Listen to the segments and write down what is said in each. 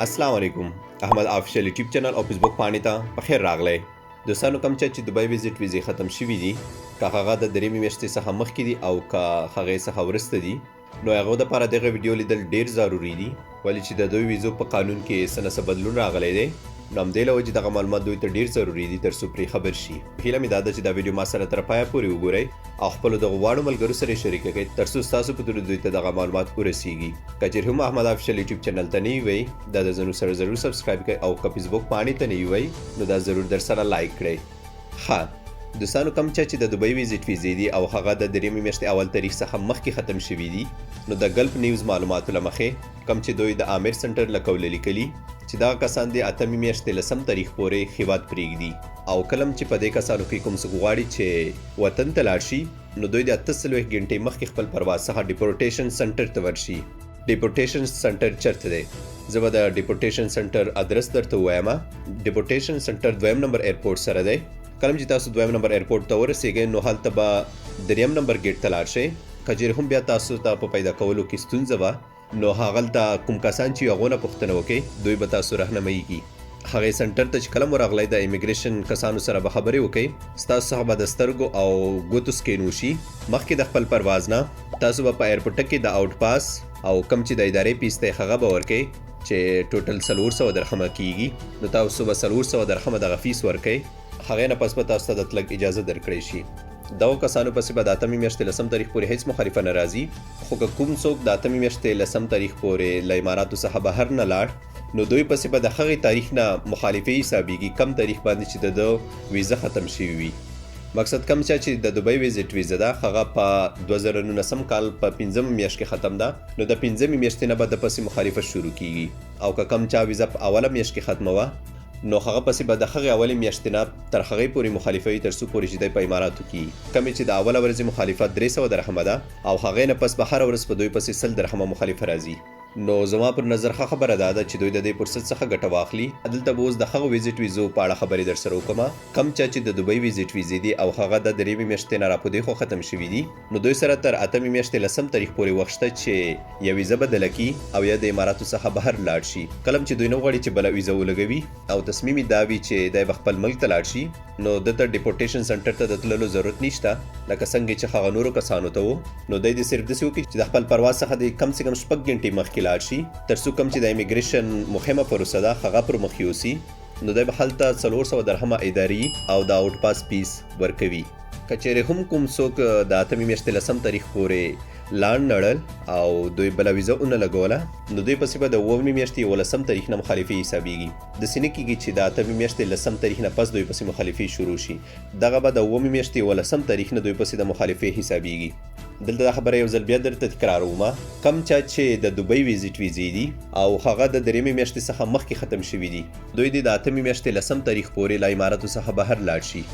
السلام علیکم. احمد آفیشل یوټیوب چینل او فیسبوک پاڼې ته په خیر راغلی. دوستانو کوم چې دوبۍ ویزیټ ویزې ختم شوي دي، که هغه د درېیمې میاشتې څخه مخکې دي او که هغې څخه وروسته دي، نو هغو دپاره دغه ویډیو لیدل ډیر ضروري دي، ولې چې د دوی ویزو په قانون کې څه نه څه بدلون راغلی دی. نو همدې له وجې دغه معلومات دوی ته ډیر ضروري دي تر څو پرې خبر شي. هیله مې دا ده چې دا ویډیو ما سره تر پایه پورې وګورئ او خپلو دغو واړو ملګرو سره یې شریکه کړئ تر څو ستاسو په تورې دوی ته دغه معلومات ورسیږي. که چیرې هم احمد آفیشل یوټیوب چینل ته نه وئ، دا د زنو سره ضرور سبسکرایب کړئ او که فیسبوک پاڼې ته نه وئ نو دا ضرور در سره لایک کړئ. دوستانو کوم چې د دوبۍ ویزیټ ویزې دي او هغه د درېیمې میاشتې اول تاریخ څخه مخکې ختم شوي دي، نو د ګلف نیوز معلوماتو له مخې کوم چې دوی د عامر سنټر له قوله لیکلي چې دغه کسان د اتمې میاشتې لسم تاریخ پورې هیواد پرېږدي او کله چې په دې کسانو کې کوم څوک غواړي چې وطن ته لاړ شي، نو دوی د 48 غنټې مخکې خپل پرواز څخه ډیپورټیشن سنټر ته ورشي. ډیپورټیشن سنټر چیرته دی؟ زه به د ډیپورټیشن سنټر ادرس درته ووایم. ډیپورټیشن سنټر 2 نمبر ایرپورټ سره دی. کله چې تاسو 2 نمبر ایرپورټ ته ورسیږئ نو هلته به 3 نمبر ګیټ ته لاړ شئ. که چیرې هم بیا تاسو ته په پیدا کولو کې ستونزه وه، نو هغلته کوم کسان چې هغو نه پوښتنه وکړئ دوی به تاسو رهنمایي کړي. هغې سنټر ته چې کله مو راغلی د امیګریشن کسانو سره به خبرې وکړئ. ستاسو څخه به د سترګو او ګوتو سکین وشي. مخکې د خپل پرواز نه تاسو به په ایرپورټ کې د آوټ پاس او کم چې د ادارې پیس دی هغه به ورکړئ چې ټوټل 400 درهمه کیږي. نو تاسو به 400 درهمه دغه فیس ورکړئ. هغې نه پس به تاسو ته د تلګ اجازه درکړی شي. دغو کسانو پسې به د اتمې میاشتې لسم تاریخ پورې هیڅ مخالفه نه راځي. خو که کوم څوک د اتمې میاشتې لسم تاریخ پورې له اماراتو څخه بهر نه لاړ، نو دوی پسې به د هغې تاریخ نه مخالفې حسابیږي کم تاریخ باندې چې د ده ویزه ختم شوي وي. مقصد کم چې د دوبۍ ویزیټ ویزه ده هغه په 2019 کال په 5 میاشت کې ختم ده، نو د 5 میاشتې نه به د پسې مخالفت شروع کیږي. او که کم چا ویزه په اوله میاشت کې ختمه وه، نو هغه پسې به د هغې اولې میاشتې نه تر هغې پورې مخالفوي تر څو پورې چې دی په اماراتو کې کمې چې د اوله ورځې مخالفت 300 درهمه ده او هغې نه پس به هره ورځ په دوی پسې 100 درهمه مخالفه راځي. نو زما پر نظر ښه خبره دا ده چې دوی د دې فرصت څخه ګټه واخلي. دلته به اوس د هغو ویزیټ ویزو په اړه خبرې در سره وکړم کم چې د دوبۍ ویزیټ ویزې دي او هغه د درېیمې میاشتې نه راپدې خو ختم شوي دي. نو دوی سره تر اتمې میاشتې لسم تاریخ پورې وخت شته چې یا ویزه بدله کړي او یا د اماراتو څخه بهر لاړ شي. کله چې دوی نه غواړي چې بله ویزه ولګوي او تصمیم یې دا وي چې دی به خپل ملک ته لاړ شي، نو دته ډیپورټیشن سنټر ته د تللو ضرورت نشته لکه څنګه چې هغه نورو کسانو ته و. نو دی د صرف داسې وکړي چې د خپل پرواز څخه د کم سے کم 6 غنټې مخکې لاړ شي تر څو کم چې د امیګریشن مهمه پروسه ده هغه پر مخ یوسي. نو دی به هلته 400 درهمه اداري او د آوټ پاس فیس ورکوي. که چیرې هم کوم څوک د اتمې میاشتې لسم تاریخ پورې لاړ نړل او دوی بله ویزه ونه لګوله، نو دوی پسې به د 9مې میاشتې 11 تاریخ نه مخالفې حسابیږي. داسې نه کیږي چې د اتمې میاشتې لسم تاریخ نه پس دوی پسې مخالفې شروع شي. دغه به د 9مې میاشتې 11 تاریخ نه دوی پسې د مخالفې حسابیږي. دلته دا خبره یو ځل بیا درته تکراروم. کم چې د دوبۍ ویزیټ ویزې دي او هغه د درېیمې میاشتې څخه مخکې ختم شوي دي، دوی د اتمې میاشتې لسم تاریخ پورې له اماراتو څخه بهر لاړ شي.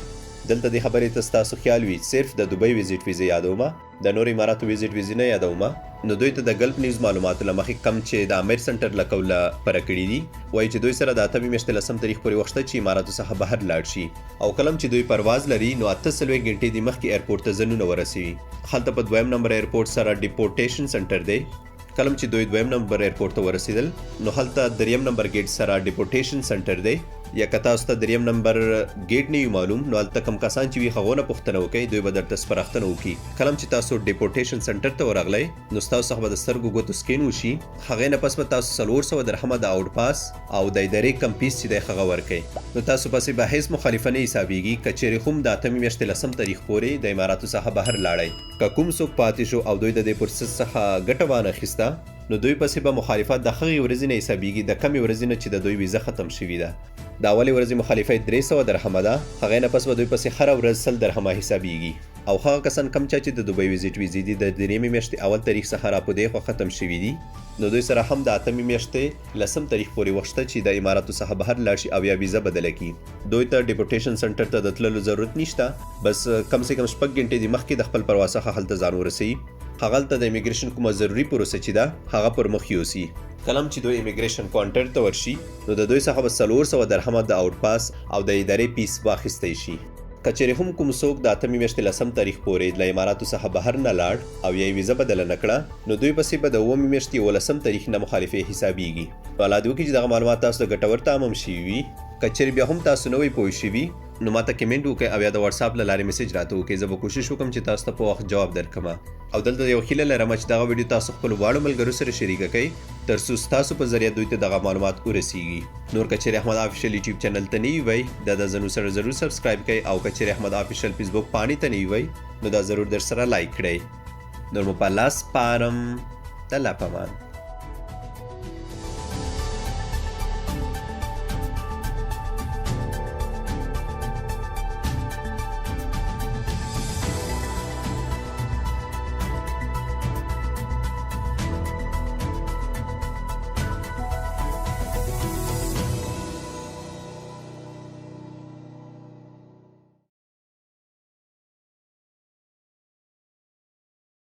دلته دې خبرې ته ستاسو خیال وي صرف د دوبۍ ویزیټ ویزې یادوم، د نور اماراتو ویزیټ ویزې نه یادوم. نو دوی ته د ګلف نیوز معلوماتو له مخې کم چې د عامر سنټر له قوله پره کړي دي، وایي چې دوی سره د اتمې میاشتې لسم تاریخ پورې وخت چې اماراتو څخه بهر لاړ شي. او کله چې دوی پرواز لري نو 48 غنټې د مخکې ایرپورټ ته ځنونه ورسوي. هلته په 2 نمبر ایرپورټ سره ډیپورټیشن سنټر دی. کله چې دوی 2 نمبر ایرپورټ ته ورسېدل نو هلته 3 نمبر ګیټ سره ډیپورټیشن سنټر دی. یا که تاسو ته 3 نمبر ګیټ نه وي معلوم، نو هلته کوم کسان چې وي هغو نه پوښتنه وکړئ، دوی به درته سپارښتنه وکړي. کله چې تاسو ډیپورټیشن سنټر ته ورغلی نو ستاسو څخه به د سترګو ګوتو سکین وشي. هغې نه پس به تاسو 400 درهمه د آوټ پاس او د ادارې کم فیس چې دی هغه ورکړئ. نو تاسو پسې به هیڅ مخالفه نه حسابیږي که چیرې هم د اتمې میاشتې لسم تاریخ پورې د اماراتو څخه بهر لاړئ. که کوم څوک پاتې شو او دوی د دې فرصت څخه ګټه وانه اخیسته، نو دوی پسې به مخالفت د هغې ورځې نه حسابیږي د کمې ورځې نه چې د دوی ویزه ختم شوي ده. د اولې ورځې مخالفت 300 درهمه ده، هغې نه پس به دوی پسې هره ورځ 100 درهمه حسابیږي. او هغه کسان کم چې د دوبۍ ویزیټ ویزې دي د درېیمې میاشتې اول تاریخ څخه راپدې خو ختم شوي دي، نو دوی سره هم د اتمې میاشتې لسم تاریخ پورې وخت شته چې د اماراتو څخه بهر لاړ شي او یا ویزه بدله کړي. دوی ته ډیپورټیشن سنټر ته د تللو ضرورت نشته، بس کم سے کم 6 غنټې د مخکې د خپل پرواز څخه هلته ځان ورسوي. هغلته د امیګریشن کومه ضروري پروسه چې ده هغه پر مخ یوسي. کله چې دوی امیګریشن کاونټر ته ورشي نو د دوی څخه به 400 درهمه د آوټ پاس او د ادارې فیس واخیستی شي. کچېرې هم کوم څوک د 8 میاشتې لسم تاریخ پورې له اماراتو څخه بهر نه لاړ او یا یې ویزه بدله نه کړه نو دوی پسې به د 9 میاشتې 11 تاریخ نه مخالفې حسابیږي. نو الله دې وکړي چې دغه معلومات تاسو ته ګټور تمام شوي وي. کچېرې بیا هم تاسو نه وئ پوه شوي نو ماته کمنټ وکړئ او یا د واتساپ له لارې میسج راته وکړئ. زه به کوشش وکړم چې تاسو ته په وخت جواب درکړم. او دلته یو هیله لرم چې دغه ویډیو تاسو خپل واړو ملګرو سره شریکه کړئ ترڅو ستاسو په ذریعه دوی ته دغه معلومات ورسیږي. نور کچېرې احمد آفیشل یوټیوب چینل ته نه وئ دا زنو سره ضرور سبسکرایب کړئ او کچېرې احمد آفیشل فیسبوک پاڼې ته نه وئ نو دا ضرور در سره لایک کړئ. نور مو په لاس پارم. د الله پامان.